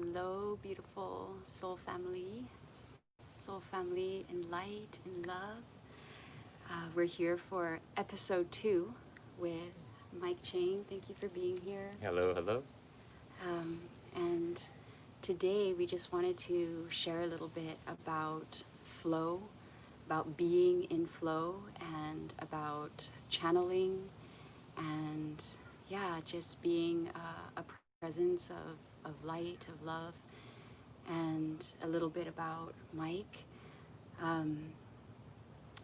Hello, beautiful soul family in light and love. We're here for episode 2 with Mike Chang. Thank you for being here. Hello, hello. And today we just wanted to share a little bit about flow, about being in flow, and about channeling, and just being a presence of light, of love, and a little bit about Mike.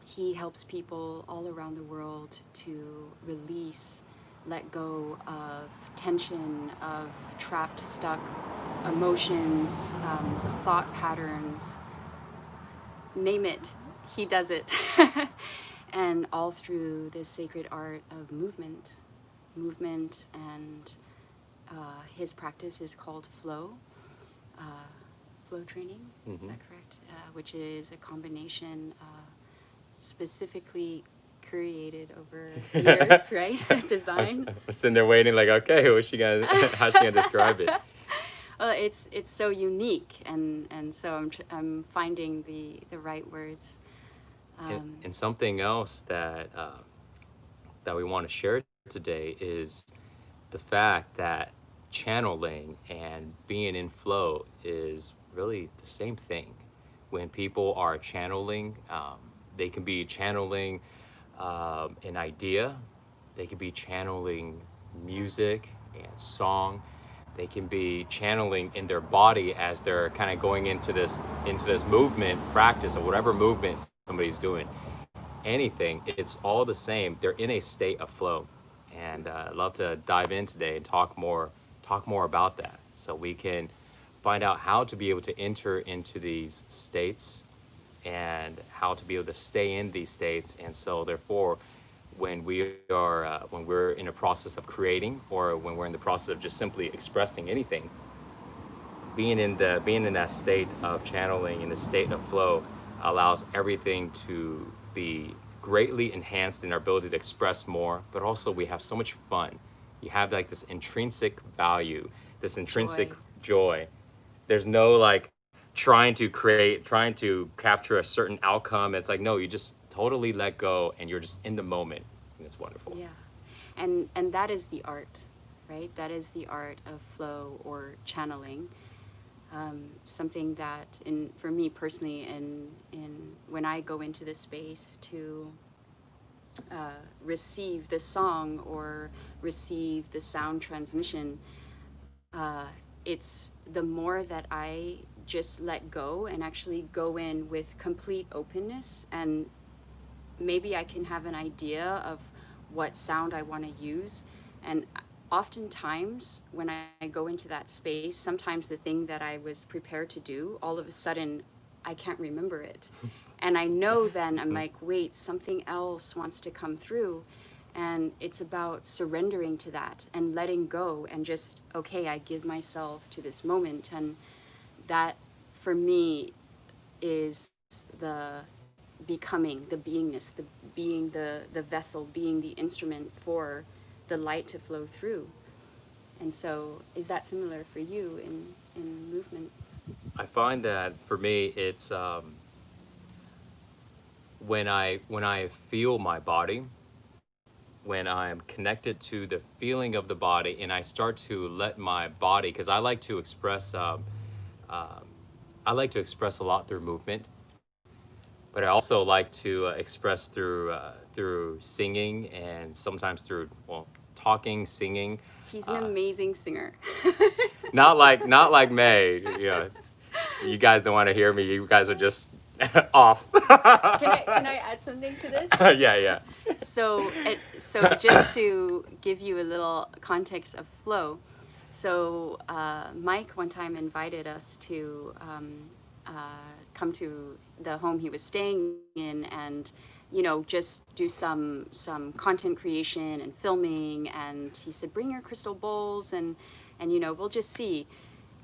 He helps people all around the world to release, let go of tension, of trapped, stuck emotions, thought patterns, name it, he does it. And all through this sacred art of movement. And his practice is called flow. Flow training, is that correct? Which is a combination specifically created over years, right? Design. I was sitting there waiting, like, okay, how's she gonna describe it? Well, it's so unique, and so I'm finding the right words. And something else that we want to share today is the fact that channeling and being in flow is really the same thing. When people are channeling, they can be channeling an idea, they can be channeling music and song, they can be channeling in their body as they're kind of going into this movement practice or whatever movement somebody's doing. Anything, it's all the same. They're in a state of flow, and I'd love to dive in today and talk more about that, so we can find out how to be able to enter into these states and how to be able to stay in these states. And so therefore, when we're in a process of creating, or when we're in the process of just simply expressing anything, being in that state of channeling, in the state of flow, allows everything to be greatly enhanced in our ability to express more, but also we have so much fun. You have like this intrinsic value, this intrinsic joy. There's no like trying to capture a certain outcome. It's like, no, you just totally let go and you're just in the moment. And it's wonderful. Yeah, and that is the art, right? That is the art of flow or channeling. Something that, for me personally, in when I go into this space to receive the song or receive the sound transmission, it's the more that I just let go and actually go in with complete openness, and maybe I can have an idea of what sound I want to use. And oftentimes when I go into that space, sometimes the thing that I was prepared to do, all of a sudden I can't remember it. And I know then I'm like, wait, something else wants to come through. And it's about surrendering to that and letting go and just, okay, I give myself to this moment. And that for me is the becoming, the beingness, the being the vessel, being the instrument for the light to flow through. And so is that similar for you in movement? I find that for me, it's when I feel my body, when I'm connected to the feeling of the body, and I start to let my body, because I like to express a lot through movement, but I also like to express through singing, and sometimes through talking, singing. He's an amazing singer. Not like May. You know, you guys don't want to hear me. You guys are just off. Can I add something to this? Yeah. So just to give you a little context of flow, so Mike one time invited us to come to the home he was staying in, and just do some content creation and filming. And he said, bring your crystal bowls, and we'll just see.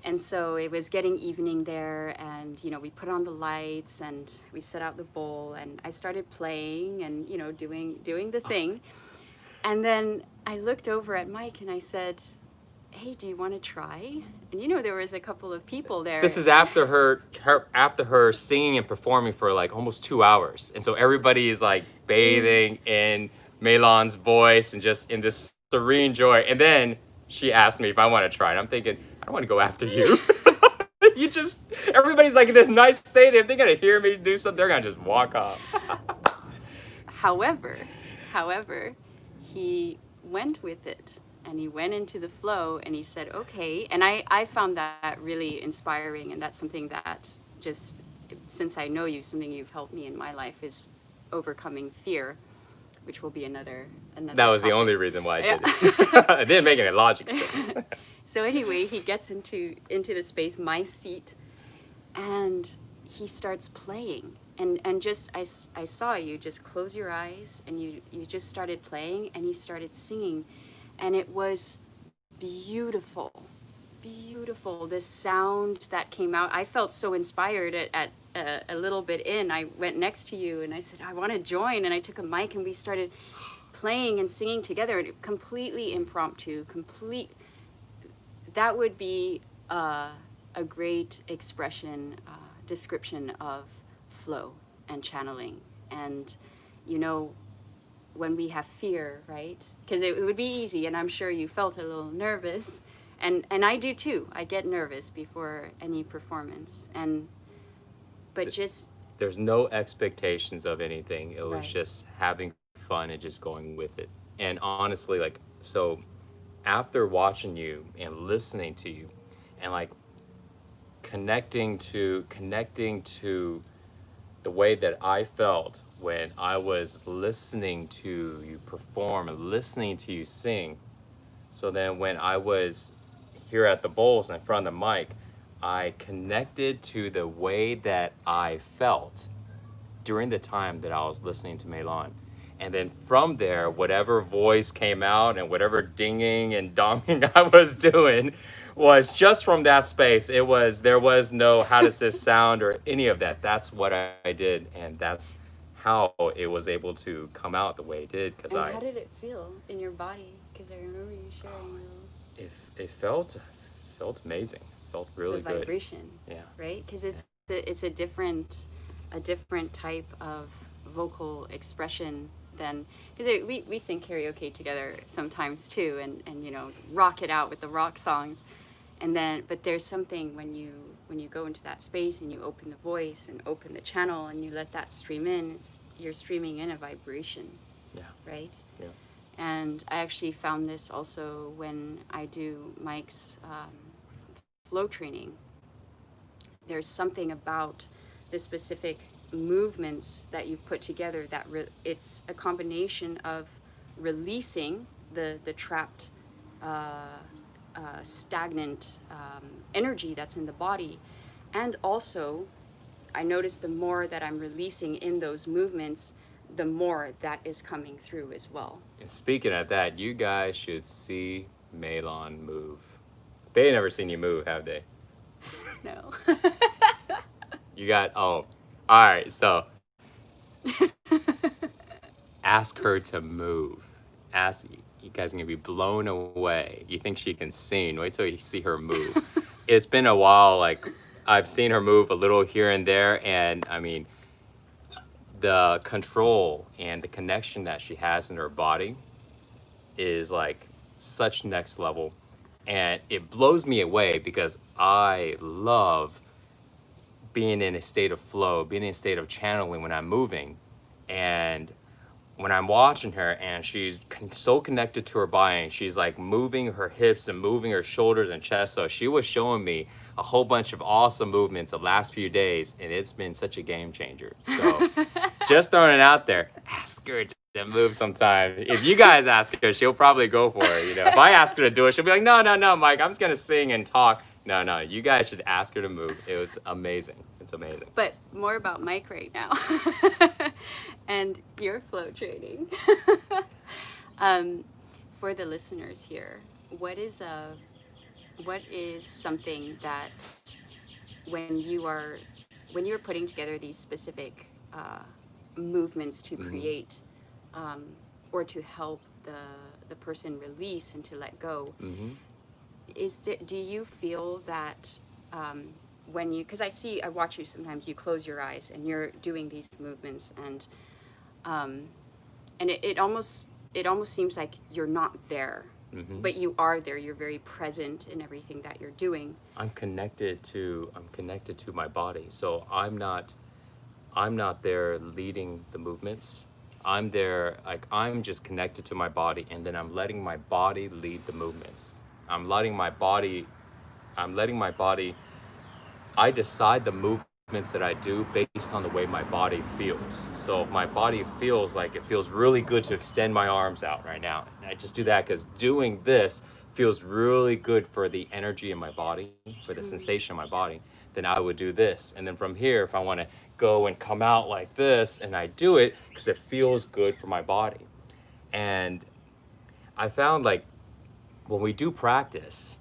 And so it was getting evening there, and we put on the lights and we set out the bowl, and I started playing and doing the thing. And then I looked over at Mike and I said, hey, do you want to try? And you know, there was a couple of people there. This is after her singing and performing for like almost 2 hours, and so everybody is like bathing in Mei-lan's voice and just in this serene joy. And then she asked me if I want to try, and I'm thinking, I don't want to go after you. You just, everybody's like in this nice state. If they're gonna hear me do something, they're gonna just walk off. However, however, he went with it and he went into the flow and he said, okay. And I found that really inspiring. And that's something that just, since I know you, something you've helped me in my life is overcoming fear, which will be another That was the topic. only reason why I did it. It didn't make any logic sense. So anyway, he gets into the space, my seat, and he starts playing. And just, I saw you just close your eyes and you just started playing and he started singing. And it was beautiful, beautiful. The sound that came out, I felt so inspired at a little bit in. I went next to you and I said, I want to join. And I took a mic and we started playing and singing together. Completely impromptu, that would be a great expression, description of flow and channeling. And, you know, when we have fear, right? Because it would be easy, and I'm sure you felt a little nervous. And I do too. I get nervous before any performance. But just... There's no expectations of anything. It was Right. just having fun and just going with it. And honestly, like, so after watching you and listening to you and like connecting to the way that I felt when I was listening to you perform and listening to you sing. So then when I was here at the bowls in front of the mic, I connected to the way that I felt during the time that I was listening to Mei-lan. And then from there, whatever voice came out and whatever dinging and donging I was doing was just from that space. There was no how does this sound or any of that. That's what I did. And that's how it was able to come out the way it did. And how did it feel in your body? Because I remember you sharing it felt amazing. It felt really the good. vibration. Yeah. Right? Because it's a different type of vocal expression than, because we sing karaoke together sometimes too, and you know, rock it out with the rock songs, and then but there's something when you go into that space and you open the voice and open the channel and you let that stream in, you're streaming in a vibration. Yeah. Right? Yeah. And I actually found this also when I do Mike's flow training. There's something about the specific movements that you've put together that it's a combination of releasing the trapped stagnant energy that's in the body, and also I notice the more that I'm releasing in those movements, the more that is coming through as well. And speaking of that, you guys should see Mei-lan move. They ain't never seen you move, have they? No. You got, oh, all right, so ask her to move. You guys are gonna be blown away. You think she can sing, wait till you see her move. It's been a while, like, I've seen her move a little here and there, and I mean, the control and the connection that she has in her body is like such next level. And it blows me away because I love being in a state of flow, being in a state of channeling when I'm moving. And when I'm watching her and she's so connected to her body, and she's like moving her hips and moving her shoulders and chest. So she was showing me a whole bunch of awesome movements the last few days, and it's been such a game changer. So just throwing it out there, ask her to move sometime. If you guys ask her, she'll probably go for it. You know, if I ask her to do it, she'll be like, no, Mike, I'm just gonna sing and talk. No, you guys should ask her to move. It was amazing. It's amazing. But more about Mike right now and your flow training. For the listeners here, what is something that when you're putting together these specific movements to create or to help the person release and to let go, do you feel that when you, because I watch you sometimes, you close your eyes and you're doing these movements, um, and it almost seems like you're not there, Hmm. but you are there. You're very present in everything that you're doing. I'm connected to my body. So I'm not there leading the movements. I'm there, like, I'm just connected to my body, and then I'm letting my body lead the movements. I'm letting my body, I'm letting my body, I decide the movements that I do based on the way my body feels. So if my body feels like it feels really good to extend my arms out right now, and I just do that because doing this feels really good for the energy in my body, for the Mm, sensation in my body, then I would do this. And then from here, if I want to go and come out like this, and I do it because it feels good for my body. And I found, like, when we do practice,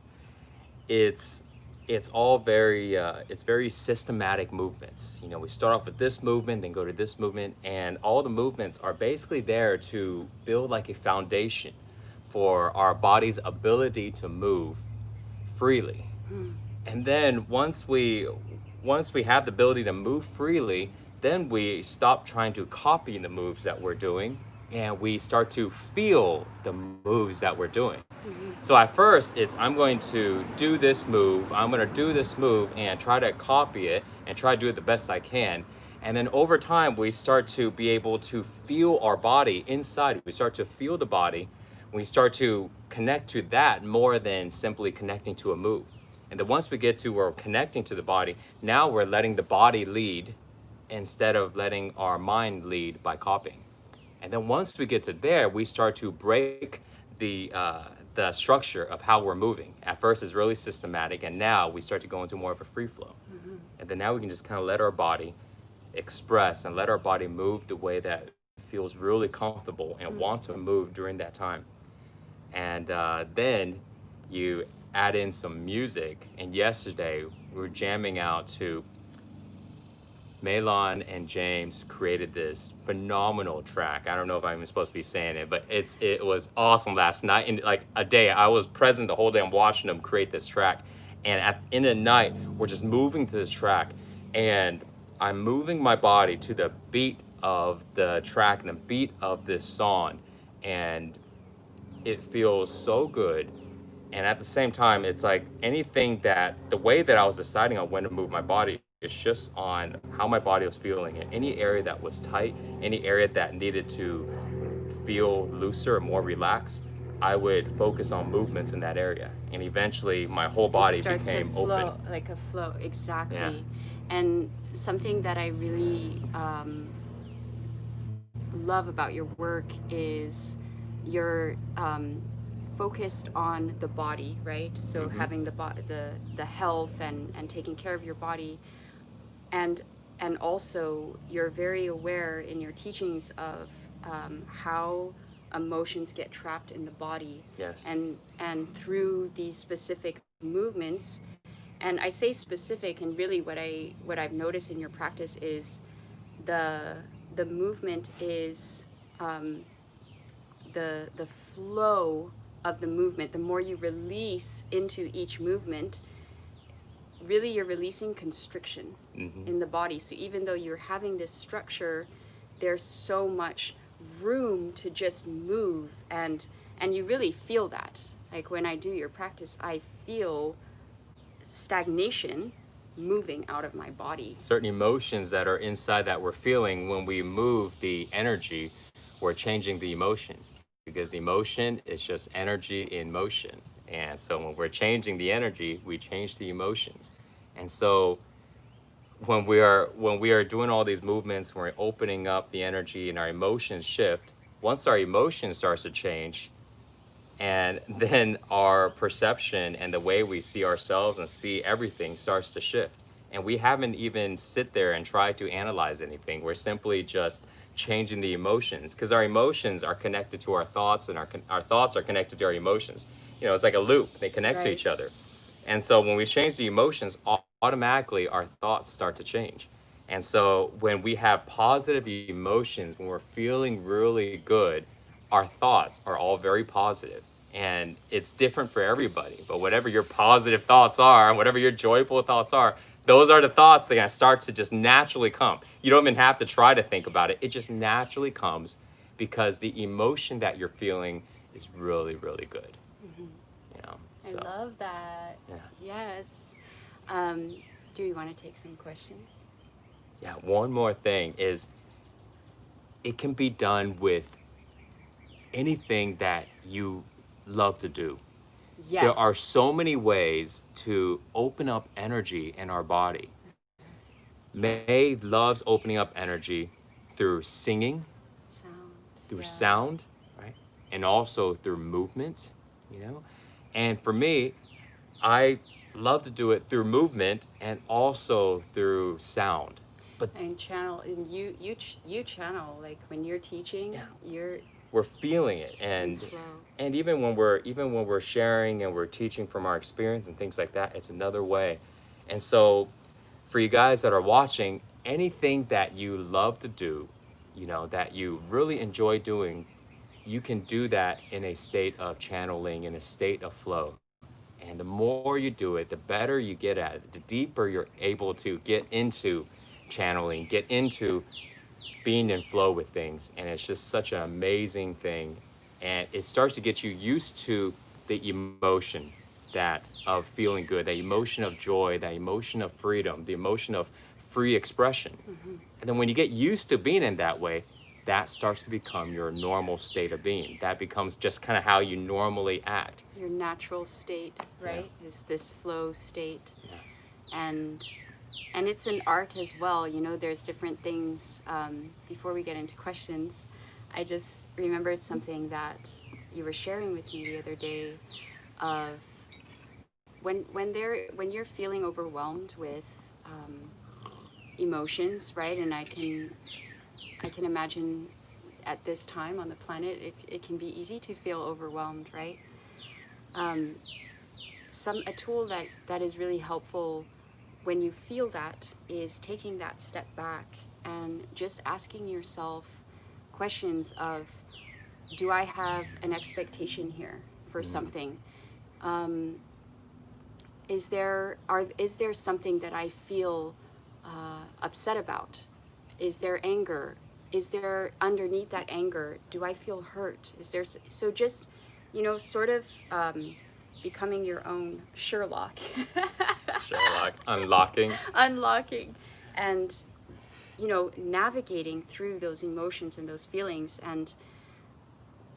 it's it's all very it's very systematic movements. You know, we start off with this movement, then go to this movement, and all the movements are basically there to build like a foundation for our body's ability to move freely. mm, And then once we have the ability to move freely, then we stop trying to copy the moves that we're doing, and we start to feel the moves that we're doing. mhm. So at first, it's I'm going to do this move, I'm going to do this move and try to copy it and try to do it the best I can. And then over time, we start to be able to feel our body inside. We start to feel the body. We start to connect to that more than simply connecting to a move. And then once we get to where we're connecting to the body, now we're letting the body lead instead of letting our mind lead by copying. And then once we get to there, we start to break the structure of how we're moving. At first, it's really systematic, and now we start to go into more of a free flow. Mhm. And then now we can just kind of let our body express and let our body move the way that feels really comfortable and Mm. want to move during that time. And then you add in some music. And yesterday, we were jamming out to Mei-lan and James created this phenomenal track. I don't know if I'm even supposed to be saying it, but it was awesome last night. And like a day, I was present the whole day. I'm watching them create this track, and at in the night, we're just moving to this track, and I'm moving my body to the beat of the track and the beat of this song, and it feels so good. And at the same time, it's like anything that the way that I was deciding on when to move my body is just on how my body was feeling. And any area that was tight, any area that needed to feel looser or more relaxed, I would focus on movements in that area. And eventually my whole It body starts to became open. flow, like a flow, Yeah. exactly. And something that I really love about your work is you're focused on the body, right? So Mm-hmm. having the health and taking care of your body, and also you're very aware in your teachings of how emotions get trapped in the body, Yes. and through these specific movements. And I say specific, and really what I've noticed in your practice is the the movement is um, the flow of the movement. The more you release into each movement, really you're releasing constriction Mm-hmm. in the body. So even though you're having this structure, there's so much room to just move, and you really feel that. Like when I do your practice, I feel stagnation moving out of my body. Certain emotions that are inside that we're feeling when we move the energy, we're changing the emotion because emotion is just energy in motion. And so when we're changing the energy, we change the emotions. And so when we are doing all these movements, when we're opening up the energy and our emotions shift, once our emotion starts to change, and then our perception and the way we see ourselves and see everything starts to shift, and we haven't even sit there and tried to analyze anything. We're simply just changing the emotions because our emotions are connected to our thoughts, and our thoughts are connected to our emotions. You know, it's like a loop. They connect to Right. each other. And so when we change the emotions, automatically our thoughts start to change. And so when we have positive emotions, when we're feeling really good, our thoughts are all very positive. And it's different for everybody. But whatever your positive thoughts are, whatever your joyful thoughts are, those are the thoughts that are gonna start to just naturally come. You don't even have to try to think about it. It just naturally comes because the emotion that you're feeling is really, really good. You know. I So love that. yeah. Yes. Do you want to take some questions? Yeah, one more thing is it can be done with anything that you love to do. There are Yes. so many ways to open up energy in our body. May loves opening up energy through singing, Sound. through Yeah. sound, right? And also through movement, you know? And for me, I love to do it through movement and also through sound. But And channel, and you channel, like when you're teaching, yeah, you're we're feeling it, in flow. and even when we're sharing and we're teaching from our experience and things like that, it's another way. And so for you guys that are watching, anything that you love to do, you know, that you really enjoy doing, you can do that in a state of channeling, in a state of flow. And the more you do it, the better you get at it, the deeper you're able to get into channeling, get into being in flow with things. And it's just such an amazing thing. And it starts to get you used to the emotion that of feeling good, that emotion of joy, that emotion of freedom, the emotion of free expression. And then when you get used to being in that way, that starts to become your normal state of being. That becomes just kind of how you normally act. Your natural state, right? Is this flow state. And it's an art as well. You know, there's different things. Before we get into questions, I just remembered something that you were sharing with me the other day of when you're feeling overwhelmed with emotions, right? And I can imagine at this time on the planet, it can be easy to feel overwhelmed, right? A tool that is really helpful when you feel that is taking that step back and just asking yourself questions of, do I have an expectation here for something? Is there something that I feel upset about? Is there anger? Is there underneath that anger? Do I feel hurt? Is there so just, you know, sort of becoming your own Sherlock. Sherlock, unlocking. Unlocking, and you know, navigating through those emotions and those feelings. And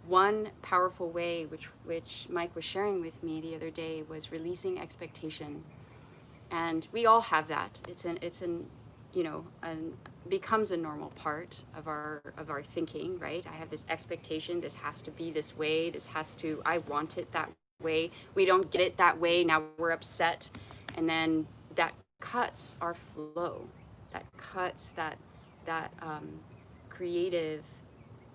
one powerful way, which Mike was sharing with me the other day, was releasing expectation. And we all have that. It's an you know, becomes a normal part of our thinking, right? I have this expectation. This has to be this way. I want it that way. We don't get it that way. Now we're upset, and then that cuts our flow. That cuts that creative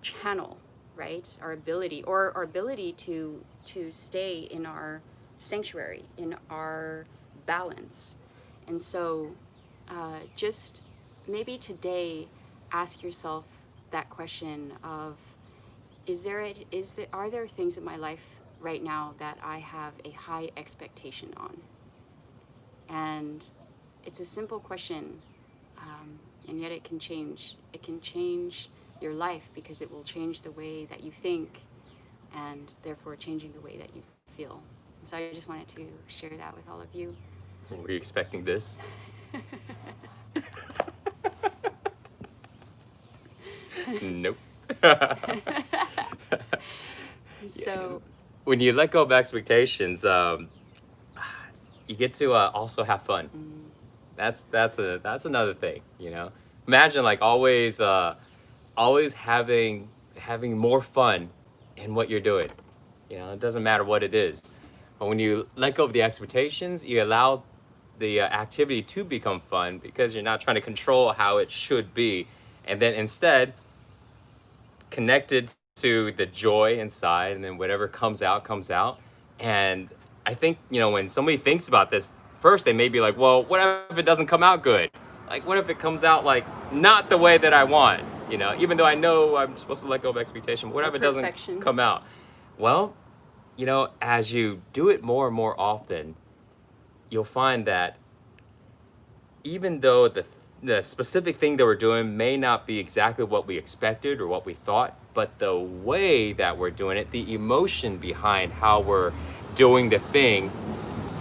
channel, right? Our ability to stay in our sanctuary, in our balance. And so just maybe today ask yourself that question of, are there things in my life right now that I have a high expectation on? And it's a simple question, and yet it can change your life, because it will change the way that you think, and therefore changing the way that you feel. And so I just wanted to share that with all of you. Were you expecting this? Nope. So when you let go of expectations, you get to also have fun. That's another thing, you know. Imagine like always having more fun in what you're doing. You know, it doesn't matter what it is. But when you let go of the expectations, you allow the activity to become fun, because you're not trying to control how it should be, and then instead connected to the joy inside, and then whatever comes out. And I think, you know, when somebody thinks about this, first they may be like, well, what if it doesn't come out good? Like, what if it comes out like not the way that I want? You know, even though I know I'm supposed to let go of expectation, what if it doesn't come out? Well, as you do it more and more often, you'll find that even though the specific thing that we're doing may not be exactly what we expected or what we thought, but the way that we're doing it, the emotion behind how we're doing the thing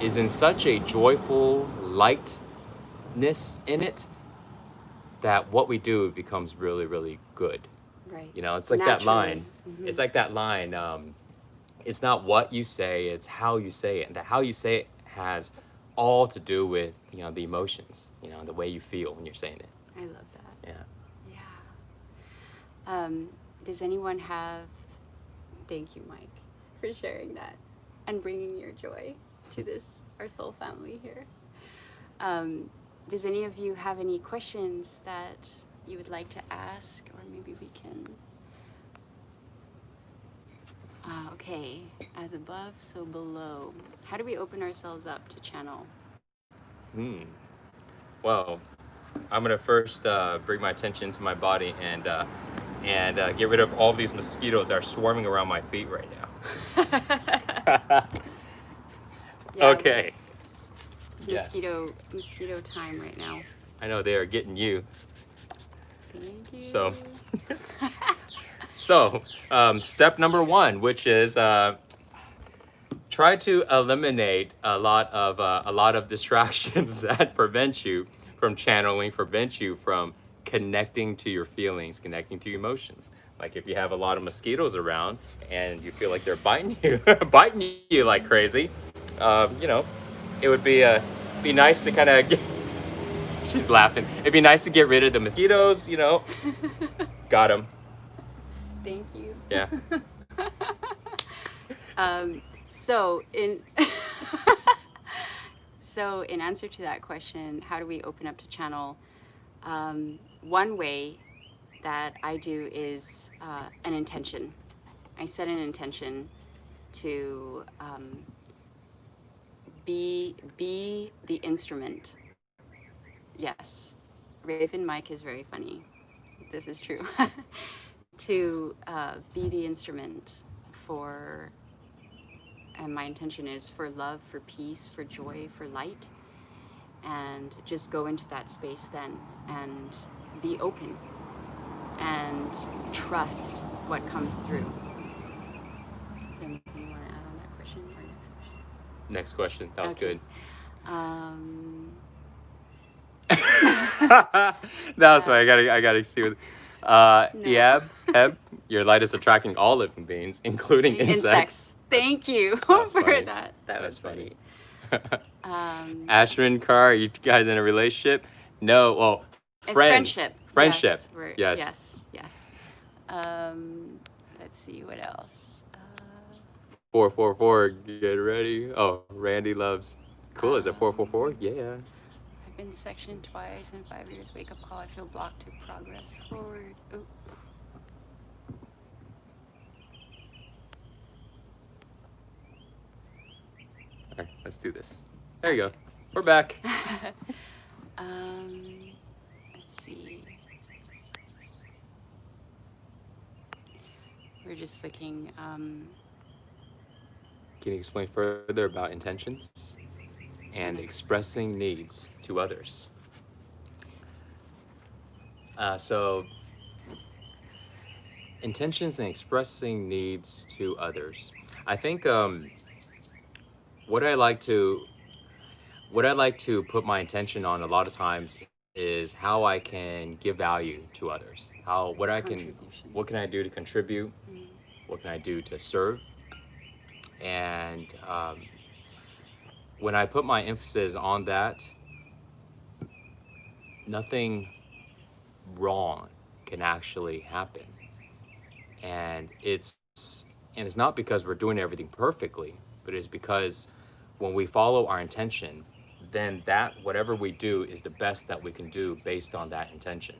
is in such a joyful lightness in it that what we do becomes really, really good. Right. It's like that line. Naturally. It's like that line. It's not what you say, it's how you say it. And the how you say it has all to do with, the emotions, the way you feel when you're saying it. I love that. Yeah. Yeah. Does anyone have, thank you, Mike, for sharing that and bringing your joy to this, our soul family here. Does any of you have any questions that you would like to ask, or maybe we can, okay, as above, so below. How do we open ourselves up to channel? Well, I'm gonna first bring my attention to my body and get rid of all these mosquitoes that are swarming around my feet right now. Yeah, Okay. It's Yes. mosquito time right now. I know they are getting you. Thank you. So, step number 1, which is try to eliminate a lot of distractions that prevent you from channeling, prevent you from connecting to your feelings, connecting to your emotions. Like if you have a lot of mosquitoes around and you feel like they're biting you like crazy, it would be nice to kind of get. She's laughing. It'd be nice to get rid of the mosquitoes. Got them. Thank you. Yeah. So in answer to that question, how do we open up to channel? One way that I do is an intention. I set an intention to be the instrument. Yes, Raven Mike is very funny. This is true. To be the instrument for, and my intention is for love, for peace, for joy, for light, and just go into that space then and be open and trust what comes through. Is there anything you want to add on that question or next question? Next question. That was good. That was fine. I gotta see what. Yeah, Heb, your light is attracting all living beings, including insects. Thank you for funny. that. That was funny. Ashwin, Carr, are you guys in a relationship? No. Well, friends. Friendship. Yes. Yes. Let's see what else. 444. Get ready. Oh, Randy loves. Cool. Is it 444? Yeah. I've been sectioned twice in 5 years. Wake up call. I feel blocked to progress forward. Oh. All right, let's do this. There you go. We're back. Let's see. We're just looking. Can you explain further about intentions and expressing needs to others? So, intentions and expressing needs to others. I think what I like to put my intention on a lot of times is how I can give value to others. What can I do to contribute? What can I do to serve? And when I put my emphasis on that, nothing wrong can actually happen. And it's not because we're doing everything perfectly, but it's because when we follow our intention, then that whatever we do is the best that we can do based on that intention,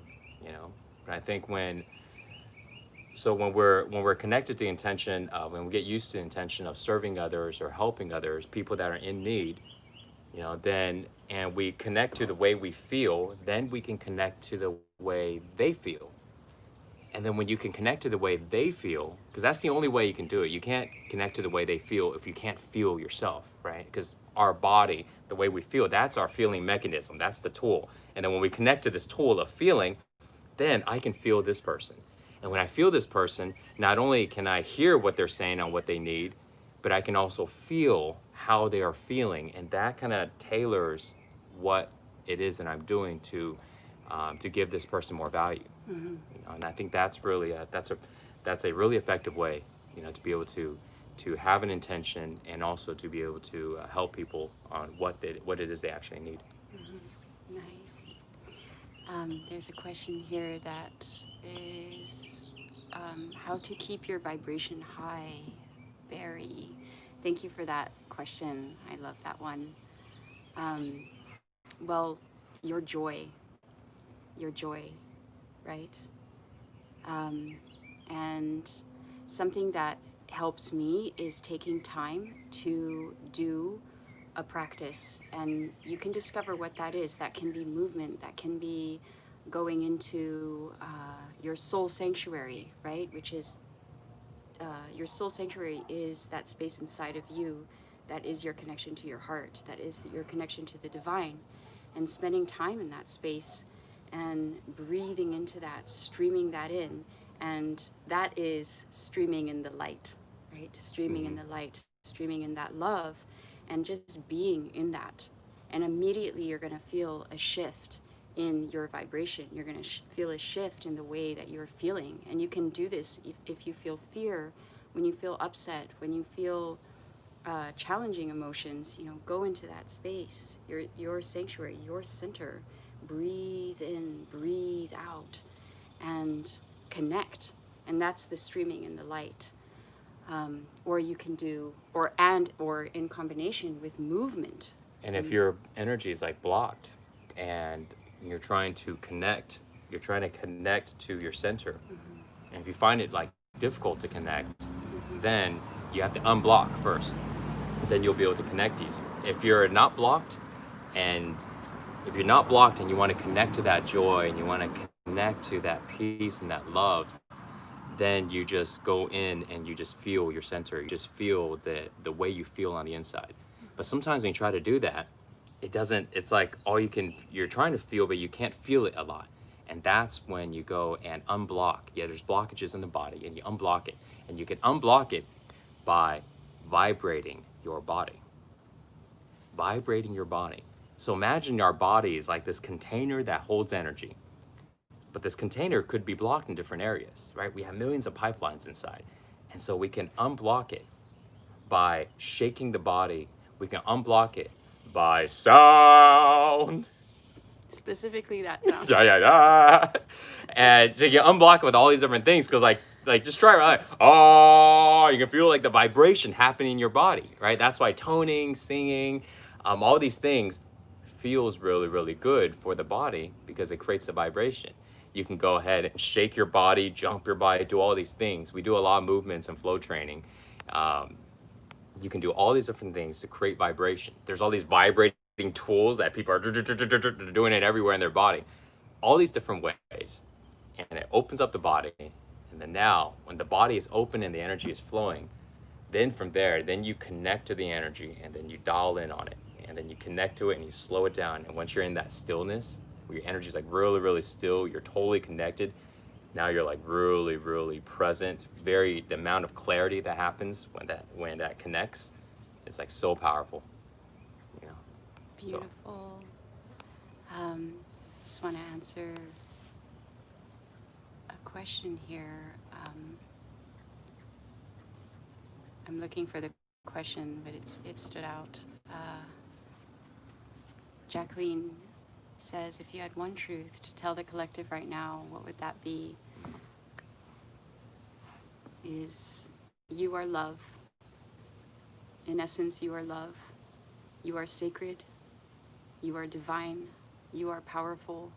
But I think when we're connected to the intention, when we get used to the intention of serving others or helping others, people that are in need, then, and we connect to the way we feel, then we can connect to the way they feel. And then when you can connect to the way they feel, because that's the only way you can do it. You can't connect to the way they feel if you can't feel yourself, right? Because our body, the way we feel, that's our feeling mechanism. That's the tool. And then when we connect to this tool of feeling, then I can feel this person. And when I feel this person, not only can I hear what they're saying on what they need, but I can also feel how they are feeling. And that kind of tailors what it is that I'm doing to give this person more value. You know, and I think that's really that's a really effective way, you know, to be able to have an intention and also to be able to help people on what it is they actually need. Nice. There's a question here that is how to keep your vibration high. Barry, thank you for that question. I love that one. Um, well, your joy, your joy, right? Um, and something that helps me is taking time to do a practice, and you can discover what that is. That can be movement, that can be going into your soul sanctuary, right? Which is your soul sanctuary is that space inside of you that is your connection to your heart, that is your connection to the divine, and spending time in that space and breathing into that, streaming that in. And that is streaming in the light, right? Streaming in the light, streaming in that love, and just being in that. And immediately you're going to feel a shift in your vibration. You're going to feel a shift in the way that you're feeling. And you can do this if you feel fear, when you feel upset, when you feel challenging emotions, you know, go into that space, your sanctuary, your center. Breathe in, breathe out, and connect. And that's the streaming in the light. Or you can do, or in combination with movement. And if your energy is like blocked and you're trying to connect to your center. And if you find it like difficult to connect, then you have to unblock first. Then you'll be able to connect easier. If you're not blocked and you want to connect to that joy and you want to connect to that peace and that love, then you just go in and you just feel your center. You just feel the way you feel on the inside. But sometimes when you try to do that, it's like you're trying to feel, but you can't feel it a lot. And that's when you go and unblock. Yeah, there's blockages in the body and you unblock it. And you can unblock it by vibrating your body. Vibrating your body. So imagine our body is like this container that holds energy. But this container could be blocked in different areas, right? We have millions of pipelines inside. And so we can unblock it by shaking the body. We can unblock it by sound. Specifically that sound. Yeah. And so you unblock it with all these different things, because like just try it, like, oh, you can feel like the vibration happening in your body, right? That's why toning, singing, all these things feels really, really good for the body because it creates a vibration. You can go ahead and shake your body, jump your body, do all these things. We do a lot of movements and flow training. You can do all these different things to create vibration. There's all these vibrating tools that people are doing it everywhere in their body. All these different ways. And it opens up the body. And then now, when the body is open and the energy is flowing, then from there, then you connect to the energy and then you dial in on it. And then you connect to it and you slow it down. And once you're in that stillness, where your energy is like really, really still, you're totally connected. Now you're like really, really present. The amount of clarity that happens when that connects, it's like so powerful. You know. Beautiful. Just want to answer a question here. I'm looking for the question, but it stood out. Jacqueline says, if you had one truth to tell the collective right now, what would that be? Is you are love. In essence, you are love. You are sacred. You are divine. You are powerful.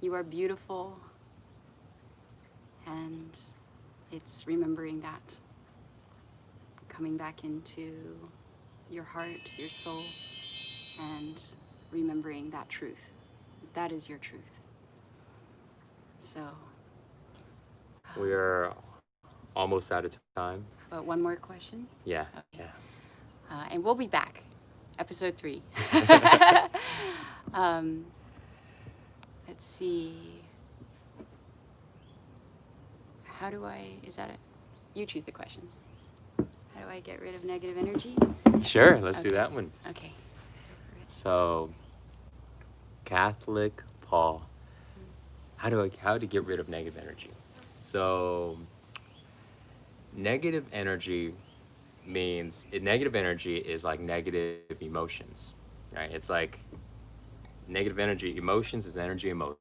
You are beautiful. And it's remembering that. Coming back into your heart, your soul, and remembering that truth. That is your truth. So, We are almost out of time. But one more question. Yeah, Okay. yeah. And we'll be back. Episode 3. um, let's see. How do I, is that it? You choose the question. How do I get rid of negative energy? Sure, let's do Okay. that one. Okay. So, Catholic Paul, how to get rid of negative energy? So, negative energy negative energy is like negative emotions, right? It's like negative energy, emotions is energy emotion.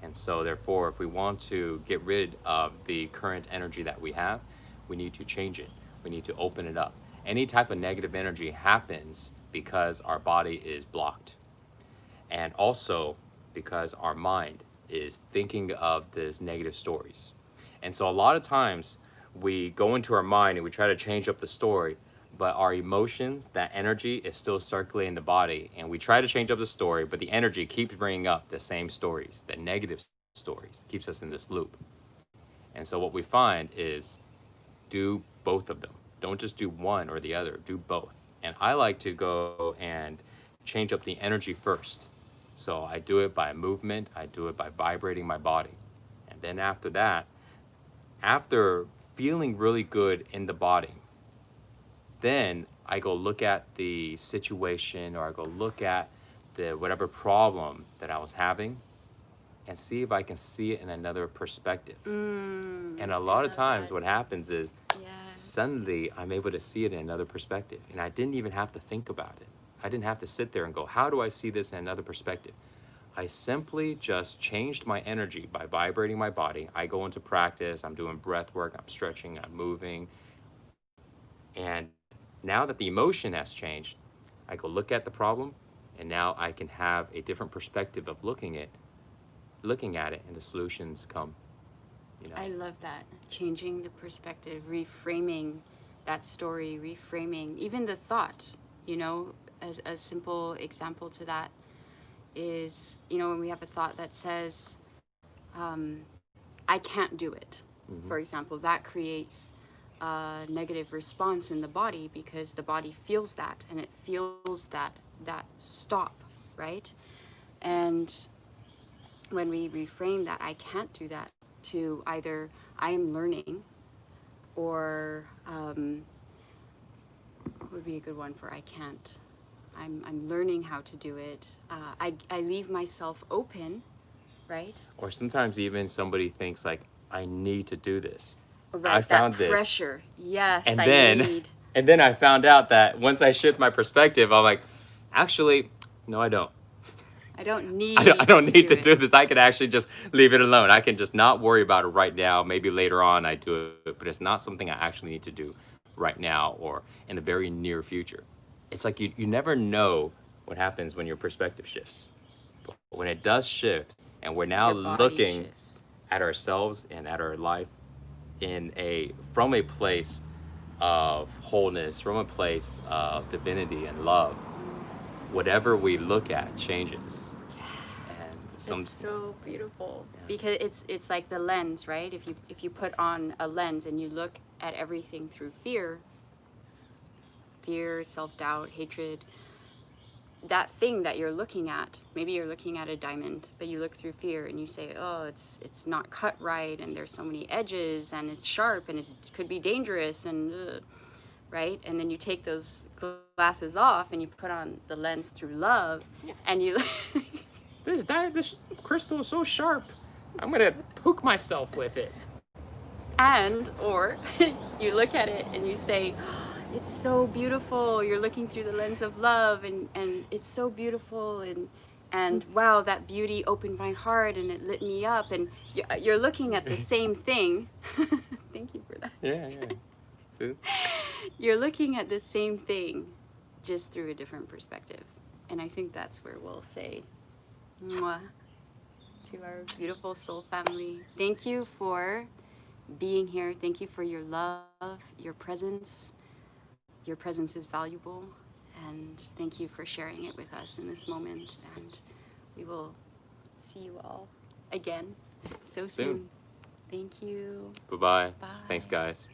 And so, therefore, if we want to get rid of the current energy that we have, we need to change it. We need to open it up. Any type of negative energy happens because our body is blocked. And also because our mind is thinking of these negative stories. And so, a lot of times, we go into our mind and we try to change up the story, but our emotions, that energy is still circulating the body, and we try to change up the story, but the energy keeps bringing up the same stories, the negative stories, keeps us in this loop. And so what we find is do both of them. Don't just do one or the other, do both. And I like to go and change up the energy first. So I do it by movement, I do it by vibrating my body. And then after that, after feeling really good in the body, then I go look at the situation, or I go look at the whatever problem that I was having, and see if I can see it in another perspective. And a lot of times what happens is suddenly I'm able to see it in another perspective, and I didn't even have to think about it. I didn't have to sit there and go, how do I see this in another perspective? I simply just changed my energy by vibrating my body. I go into practice, I'm doing breath work, I'm stretching, I'm moving. And now that the emotion has changed, I go look at the problem, and now I can have a different perspective of looking at it, and the solutions come. I love that. Changing the perspective, reframing that story, reframing even the thought, as a simple example to that is, when we have a thought that says, I can't do it, for example, that creates a negative response in the body because the body feels that, and it feels that stop, right? And when we reframe that I can't do that to either I am learning, or what would be a good one for I can't? I'm learning how to do it. I leave myself open, right? Or sometimes even somebody thinks like, I need to do this. Right, I found that this. pressure. Yes, And I then, need. and then I found out that once I shift my perspective, I'm like, actually, no, I don't. I don't need. I don't need to it. do this. I can actually just leave it alone. I can just not worry about it right now. Maybe later on I do it, but it's not something I actually need to do right now or in the very near future. It's like you never know what happens when your perspective shifts. But when it does shift, and we're now Your body looking shifts. at ourselves and at our life from a place of wholeness, from a place of divinity and love, whatever we look at changes. And It's so beautiful because it's like the lens, right? If you put on a lens and you look at everything through fear, self-doubt, hatred, that thing that you're looking at, maybe you're looking at a diamond, but you look through fear and you say, oh, it's not cut right, and there's so many edges, and it's sharp, and it could be dangerous, and right? And then you take those glasses off and you put on the lens through love, and you this crystal is so sharp. I'm gonna poke myself with it. or you look at it and you say, it's so beautiful. You're looking through the lens of love, and it's so beautiful, and wow, that beauty opened my heart and it lit me up, and you're looking at the same thing. Thank you for that. Yeah. See? You're looking at the same thing, just through a different perspective. And I think that's where we'll say mwah to our beautiful soul family. Thank you for being here. Thank you for your love, your presence. Your presence is valuable, and thank you for sharing it with us in this moment. And we will see you all again so soon. Thank you. Bye-bye. Thanks, Bye. guys.